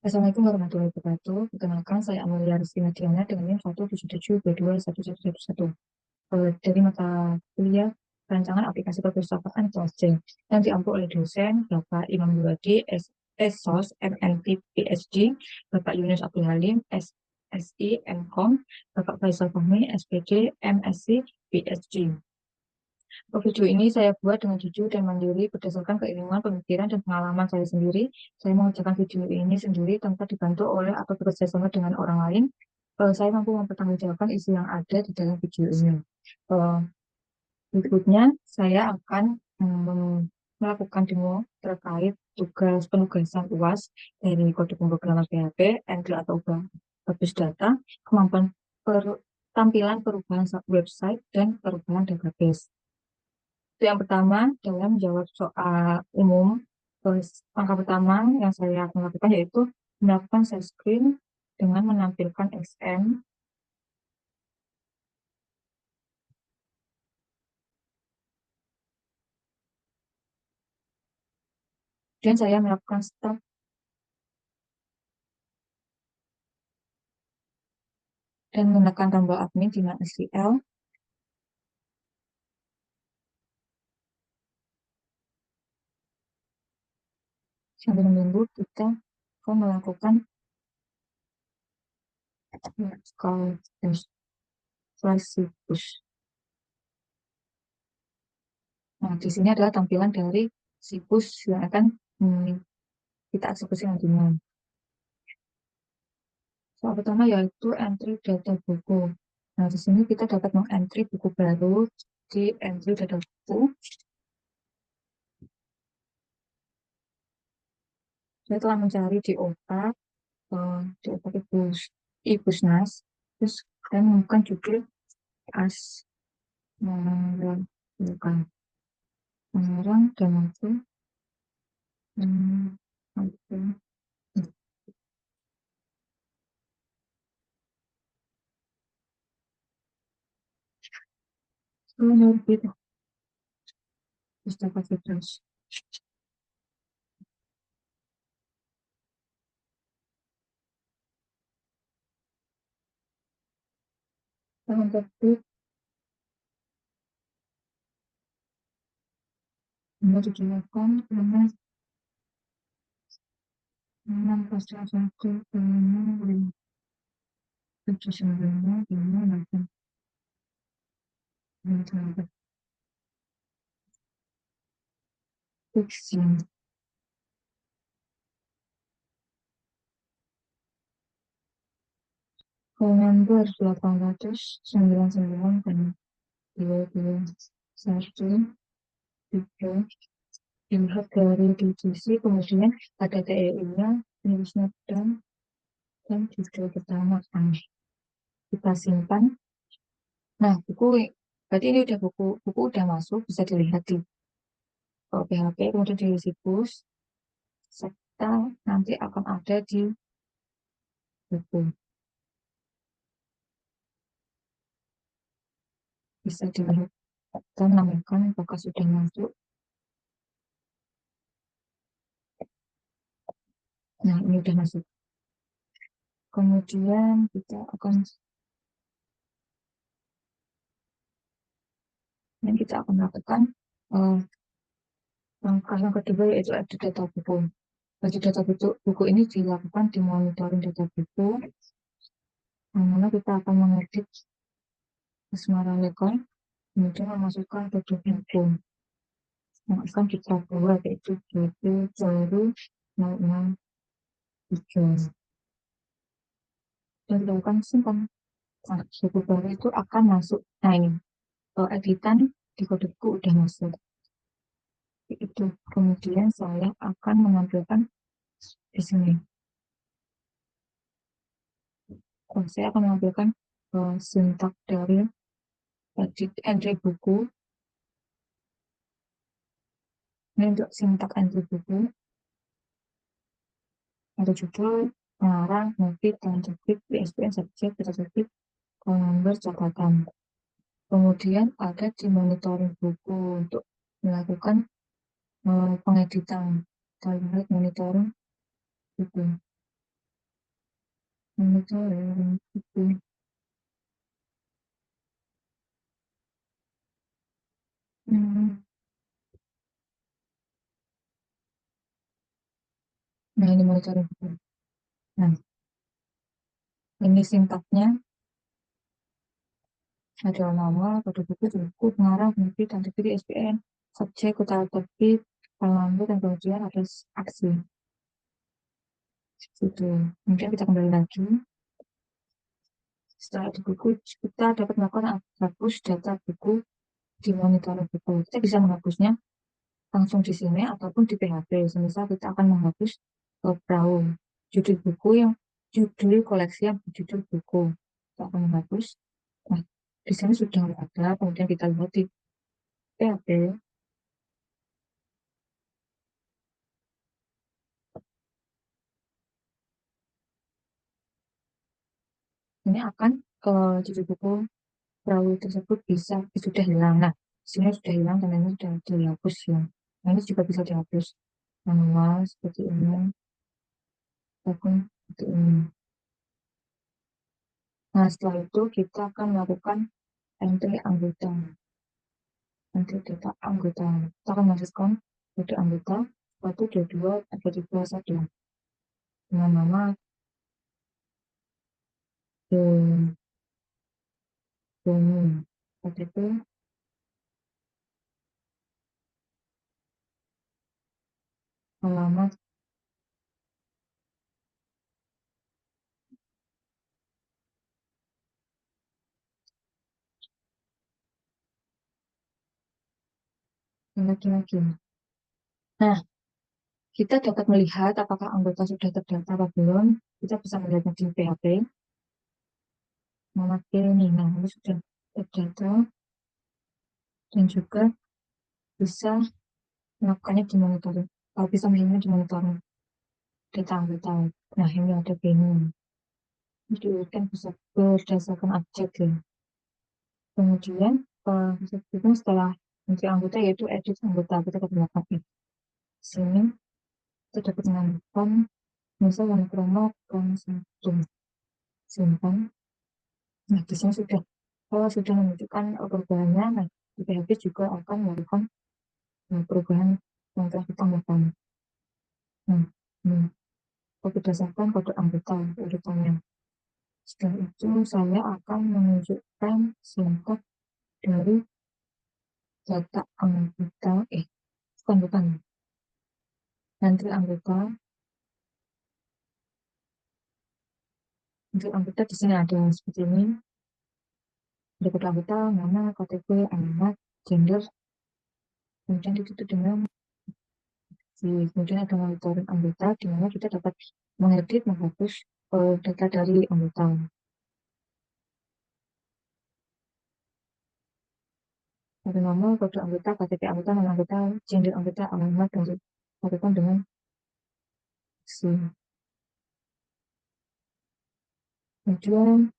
Assalamualaikum warahmatullahi wabarakatuh. Perkenalkan, saya Amalia Rizky Nadiana dengan NIM 177B21111. Dari mata kuliah Rancangan Aplikasi Perpustakaan kelas C yang diampu oleh dosen Bapak Imam Muradi, SSOS, MNT, PhD, Bapak Yunus Abdul Halim, SSI, MCom, Bapak Faisal Fahmi, SPD, MSc, PhD. Video ini saya buat dengan jujur dan mandiri berdasarkan keilmuan, pemikiran, dan pengalaman saya sendiri. Saya mengerjakan video ini sendiri tanpa dibantu oleh atau bekerjasama dengan orang lain. Saya mampu mempertanggungjawabkan isi yang ada di dalam video ini. Eh, Berikutnya, saya akan melakukan demo terkait tugas penugasan UAS dari kode pemrograman PHP, Entry atau Bagus Data, kemampuan tampilan perubahan website, dan perubahan database. Itu yang pertama, dalam menjawab soal umum, langkah pertama yang saya akan lakukan yaitu melakukan share screen dengan menampilkan XM, dan saya melakukan start dan menekan tombol admin di MySQL sambil menunggu kita akan melakukan call flash push. Nah, di sini adalah tampilan dari situs yang akan kita eksekusi nantinya. Soal pertama yaitu entry data buku. Nah, di sini kita dapat mengentry buku baru di entry data buku. Saya telah mencari di otak, di otak Ibusnas, terus saya menemukan judul as bukan mengarang dan itu hmm, menerbit pustaka Firdaus. Tahun terbit nomor 78 nomor 601 nomor 79 nomor 8 fiction. Phone number 899 dan 21 tiga dilihat dari divisi, kemudian ada TEU-nya, penulisnya dan judul pertama kan kita simpan. Nah, berarti ini udah buku udah masuk, bisa dilihat di PHP, kemudian di situs, serta nanti akan ada di buku. Bisa dilihat dan menambahkan apakah sudah masuk. Nah, ini udah masuk. Kemudian kita akan lakukan langkah yang kedua yaitu edit data buku. Edit data buku ini dilakukan di monitoring data buku, yang mana kita akan mengedit asmara lekor, kemudian memasukkan kode buku yang akan kita buat yaitu buku baru 003 dan dilakukan simpan. Nah, buku baru itu akan masuk. Nah, ini editan di kode buku udah masuk. Itu kemudian saya akan menampilkan di sini. Saya akan menampilkan sintak dari entry buku. Ini untuk sintak entry buku. Ada judul, pengarang, motif, dan jepit, ISBN, subjek, subjek, nomor catatan. Kemudian ada di monitoring buku untuk melakukan pengeditan. Kita lihat monitoring buku. Monitoring buku. Hmm. Nah, ini monitoring buku. Nah, ini singkatnya ada nama, kode buku, pengarang, penerbit, dan terbit ISBN, subjek, kota terbit, alamat, dan kemudian ada aksi. Gitu. Kemudian kita kembali lagi. Setelah di buku, kita dapat melakukan hapus data buku di monitor buku. Kita bisa menghapusnya langsung di sini ataupun di PHP. Semisal kita akan menghapus perahu judul buku yang judul koleksi yang judul buku. Kita akan menghapus. Nah, di sini sudah ada, kemudian kita lihat di PHP. Ini akan ke judul buku perahu tersebut bisa sudah hilang. Nah, di sini sudah hilang dan ini sudah dihapus ya. Nah, ini juga bisa dihapus manual seperti ini ataupun seperti ini. Nah, setelah itu kita akan melakukan entry anggota. Entry data anggota. Kita akan masukkan kode anggota 122 1 dengan nama Doni. KTP alamat laki-laki. Nah, kita dapat melihat apakah anggota sudah terdata atau belum. Kita bisa melihatnya di PHP. Nama ini, nah ini sudah terdata dan juga bisa melakukannya di monitoring. Kalau bisa melihatnya di monitoring data anggota. Nah, ini ada ini. Itu kan bisa berdasarkan objek ya. Kemudian setelah menteri anggota yaitu edit anggota kita dapat melakukan di sini kita dapat menambahkan misal yang promo satu simpan. Nah, di sini sudah kalau sudah menunjukkan perubahannya, nah di PHP juga akan melakukan perubahan yang telah ditambahkan. Nah, ini berdasarkan kode anggota urutannya. Setelah itu saya akan menunjukkan singkat dari data anggota, bukan, nanti anggota, untuk anggota di sini ada seperti ini, ada kode anggota, nama, KTP, alamat, gender, kemudian ditutup dengan kemudian ada monitoring anggota, di mana kita dapat mengedit, menghapus data dari anggota. Ada nama, kode anggota, KTP anggota, nama anggota, gender anggota, alamat, dan lakukan dengan si. Kemudian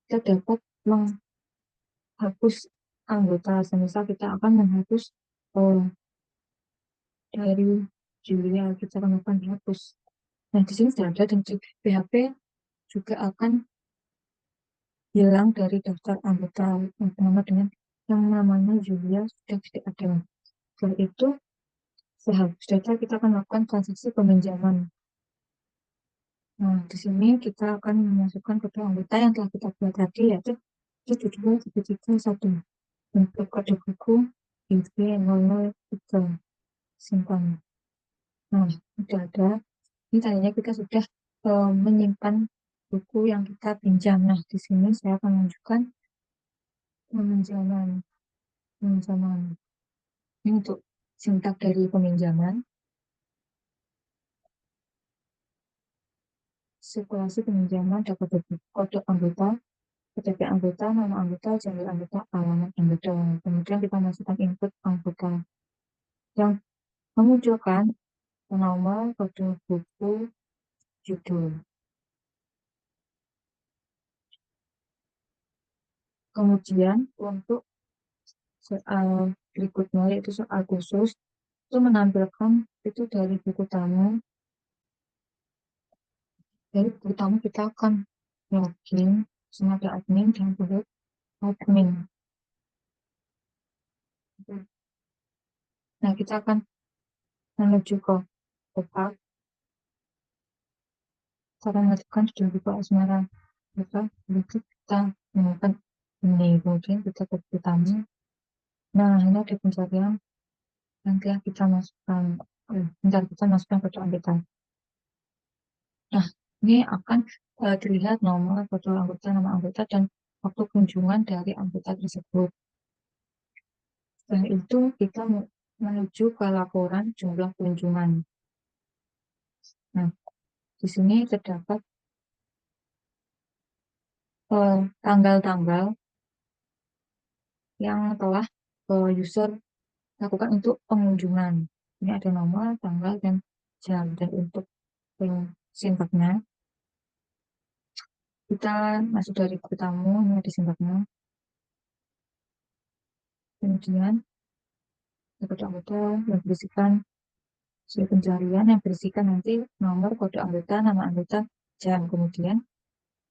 kita dapat menghapus anggota, semisal kita akan menghapus dari Julia, kita akan melakukan menghapus. Nah, di sini sudah ada dan di PHP juga akan hilang dari daftar anggota yang bernama dengan yang namanya Julia sudah tidak ada. Setelah itu, seharusnya kita akan melakukan transaksi peminjaman. Nah, di sini kita akan memasukkan kode anggota yang telah kita buat tadi, yaitu 72 1 untuk kode buku IB003 simpan. Nah, sudah ada. Ini tadinya kita sudah menyimpan buku yang kita pinjam. Nah, di sini saya akan menunjukkan peminjaman. Peminjaman. Ini untuk sintak dari peminjaman. Sirkulasi peminjaman dapat kode anggota, KTP anggota, nama anggota, jumlah anggota, alamat anggota. Kemudian kita masukkan input anggota yang memunculkan nama, kode buku, judul. Kemudian untuk soal berikutnya yaitu soal khusus itu menampilkan itu dari buku tamu Jadi pertama kita akan login sama ada admin dan buat admin. Nah, kita akan menuju ke tempat cara mengajukan sudah buka asmara. Maka begitu kita menemukan ini, kemudian kita ke pertama. Nah, ini ada pencarian nanti yang kita masukkan. Bentar, kita masukkan foto anggota. Nah, ini akan terlihat nomor foto anggota, nama anggota, dan waktu kunjungan dari anggota tersebut. Setelah itu kita menuju ke laporan jumlah kunjungan. Nah, di sini terdapat tanggal-tanggal yang telah user lakukan untuk pengunjungan. Ini ada nomor, tanggal, dan jam. Dan untuk sintaknya, kita masuk dari buku tamu, ini ada sintaknya. Kemudian, kode anggota yang berisikan hasil pencarian yang berisikan nanti nomor kode anggota, nama anggota, jam. Kemudian,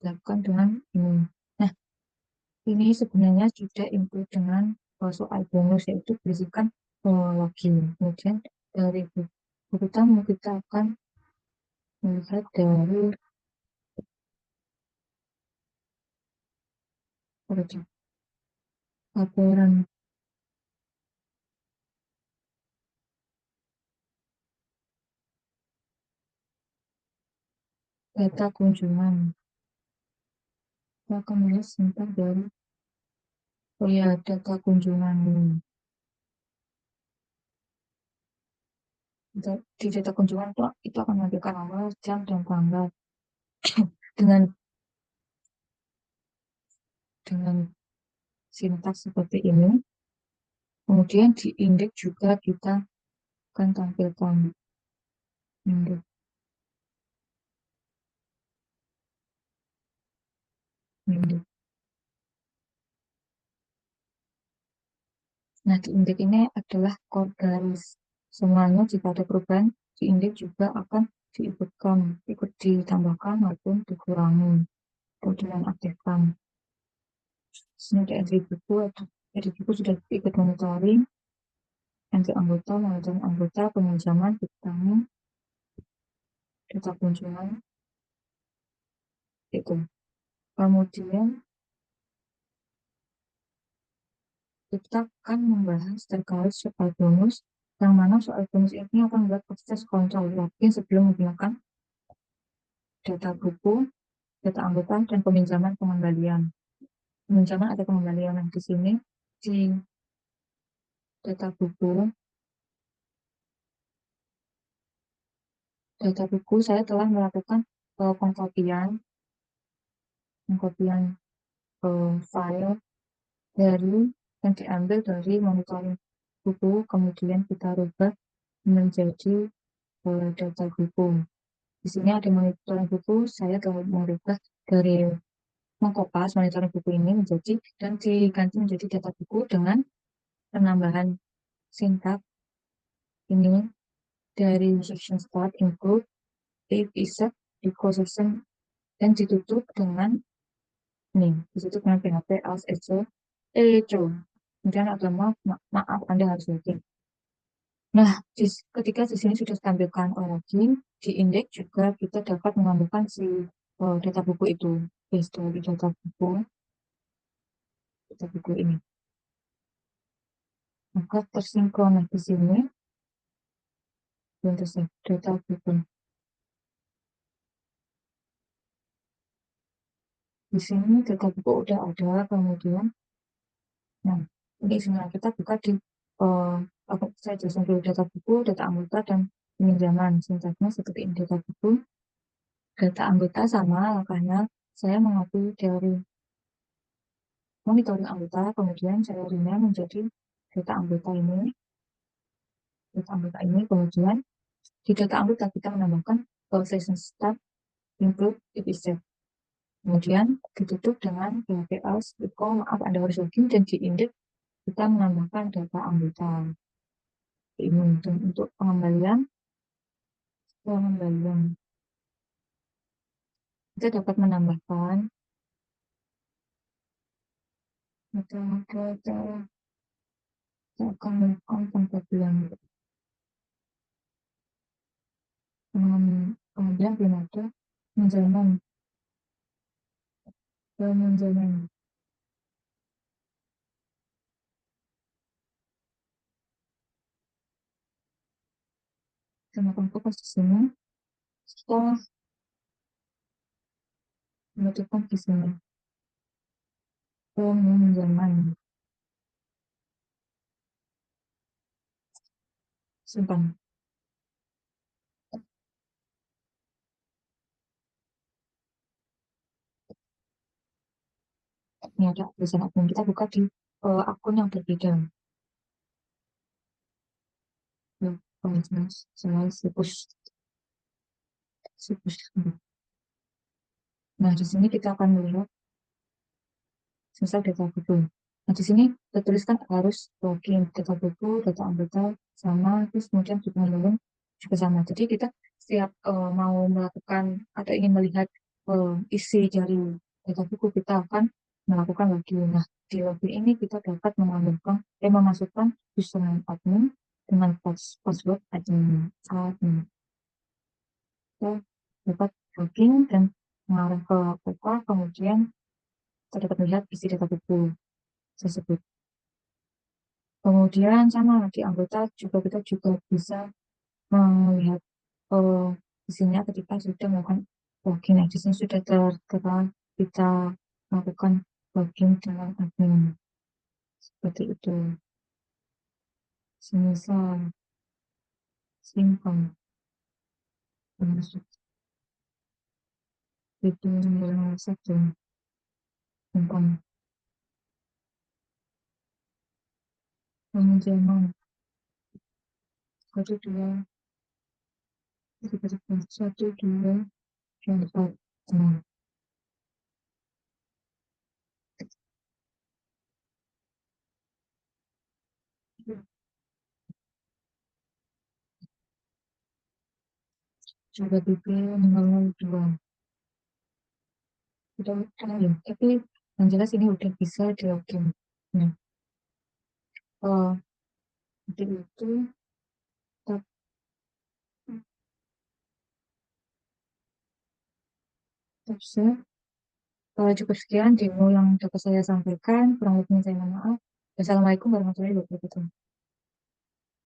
dilakukan dengan ini. Nah, ini sebenarnya sudah include dengan soal bonus, yaitu berisikan login. Kemudian, dari buku tamu, kita akan melihat dari laporan data kunjungan. Kita akan melihat sebentar dari data kunjungan ini. Di data kunjungan itu akan menampilkan nomor, jam, dan tanggal dengan sintaks seperti ini. Kemudian di indeks juga kita akan tampilkan indeks. Nah, di indeks ini adalah kode garis. Semuanya jika ada perubahan di indeks juga akan ikut ditambahkan maupun dikurangi atau dinonaktifkan. Sini ada entry buku, entry buku sudah ikut monitoring, entry anggota, monitoring anggota, peminjaman, vitamin, data kunjungan, itu. Kemudian kita akan membahas terkait soal bonus, yang mana soal bonus ini akan membuat proses kontrol login sebelum menggunakan data buku, data anggota, dan peminjaman pengembalian. Peminjaman atau pengembalian yang di sini di data buku saya telah melakukan pengkopian file dari yang diambil dari monitoring buku, kemudian kita rubah menjadi data buku. Di sini ada monitoring buku, saya telah merubah dari mengkopas monitoring buku ini menjadi dan diganti menjadi data buku dengan penambahan sintak ini dari section start include if isek equation dan ditutup dengan ini, ditutup dengan PHP else echo. Kemudian ada maaf Anda harus login. Nah, ketika di sini sudah ditampilkan login, di indeks juga kita dapat menambahkan si data buku itu, base dari data buku ini. Maka tersinkron di sini untuk data buku. Di sini data buku udah ada, kemudian, nah ini sebenarnya kita buka di apa saya jelasin dulu data buku, data anggota, dan peminjaman. Sintaknya seperti ini, data buku, data anggota sama langkahnya saya mengambil dari monitoring anggota, kemudian saya rename menjadi data anggota kemudian di data anggota kita menambahkan session start include episode. Kemudian ditutup dengan PHP else maaf Anda harus login, dan di indeks kita menambahkan data anggota ini untuk pengembalian Kita dapat menambahkan kita akan melakukan pembagian kemudian metode menjamin menjamin kenapa posisinya kita menentukan visinya menjamin simpan. Ini ada tulisan akun, kita buka di akun yang berbeda ya. Saya sipus. Nah, di sini kita akan melihat misal data buku. Nah, di sini tertuliskan harus login data buku, data anggota sama, terus kemudian juga login juga sama. Jadi kita setiap mau melakukan atau ingin melihat isi dari data buku, kita akan melakukan login. Nah, di login ini kita dapat memasukkan username admin dengan password admin. Kita dapat login dan mengarah ke profile, kemudian kita dapat melihat isi data buku tersebut. Kemudian sama di anggota juga kita juga bisa melihat eh, isinya ketika sudah melakukan login. Nah, di sini sudah tertera kita melakukan login dengan admin seperti itu. Semisal simpan masuk itu 91 simpan penjaman 12 12 empat. Nah, coba dipilih 02 udah ya, tapi yang jelas ini udah bisa di login. Nah, oh, jadi itu tetap save. Cukup sekian demo yang dapat saya sampaikan. Kurang lebihnya saya mohon maaf. Wassalamualaikum warahmatullahi wabarakatuh.